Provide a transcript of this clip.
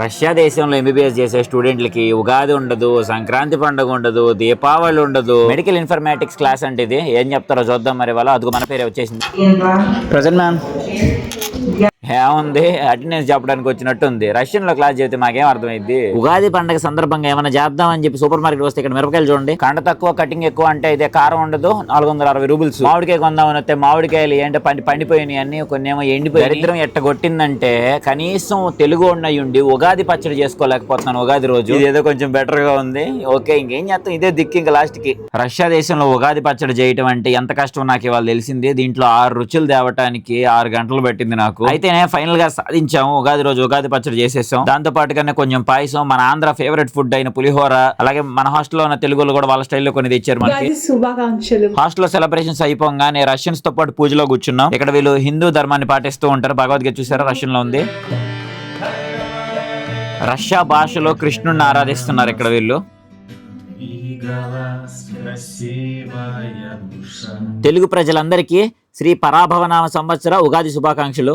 Russia దేశంలో MBBS చేసే స్టూడెంట్లకి ఉగాది ఉండదు, సంక్రాంతి పండుగ ఉండదు, దీపావళి ఉండదు. మెడికల్ ఇన్ఫర్మేటిక్స్ క్లాస్ అంటే ఇది. ఏం చెప్తారో చూద్దాం మరి. వాళ్ళ అదుగు మన పేరే వచ్చేసింది. ప్రజెంట్ మ్యామ్ ఏముంది, అటెండెన్స్ చెప్పడానికి వచ్చినట్టు ఉంది. రష్యన్ లో క్లాస్ చెప్తే మాకేం అర్థమైంది. ఉగాది పండుగ సందర్భంగా ఏమైనా చేద్దామని చెప్పి సూపర్ మార్కెట్ వస్తే ఇక్కడ మిరపకాయలు చూడండి, కండ తక్కువ కటింగ్ ఎక్కువ అంటే అయితే కారం ఉండదు, 460 రూపాయలు. మామిడికాయ కొందామని వస్తే మామిడికాయలు ఏంటంటే పండిపోయినాయి అన్ని, కొన్ని ఏమో ఎండిపోయి. దరిద్రం ఎట్టగొట్టిందంటే కనీసం తెలుగు ఉన్నయుండి ఉగాది పచ్చడి చేసుకోలేకపోతున్నాను ఉగాది రోజు. ఇదేదో కొంచెం బెటర్ గా ఉంది. ఓకే, ఇంకేం చేస్తాం, ఇదే దిక్కు ఇంకా లాస్ట్ కి. రష్యా దేశంలో ఉగాది పచ్చడి చేయటం అంటే ఎంత కష్టం నాకు ఇవాళ తెలిసింది. దీంట్లో 6 రుచులు తేవటానికి 6 గంటలు పట్టింది నాకు. అయితే ఫైనల్ గా సాధించాము. ఉగాది రోజు ఉగాది పచ్చడి చేసేసాం. దాంతో పాటుగానే కొంచెం పాయసం, మన ఆంధ్ర ఫేవరెట్ ఫుడ్ అయిన పులిహోర, అలాగే మన హాస్టల్లో ఉన్న తెలుగులో కూడా వాళ్ళ స్టైల్లో కొన్ని తెచ్చారు మనకి. హాస్టల్లో సెలబ్రేషన్స్ అయిపోగానే రష్యన్స్ తో పాటు పూజలో కూర్చున్నాం. ఇక్కడ వీళ్ళు హిందూ ధర్మాన్ని పాటిస్తూ ఉంటారు. భగవద్గీత చూసారా, రష్యన్ లో ఉంది. రష్యా భాషలో కృష్ణుడిని ఆరాధిస్తున్నారు ఇక్కడ వీళ్ళు. తెలుగు ప్రజలందరికీ శ్రీ పరాభవనామ సంవత్సర ఉగాది శుభాకాంక్షలు.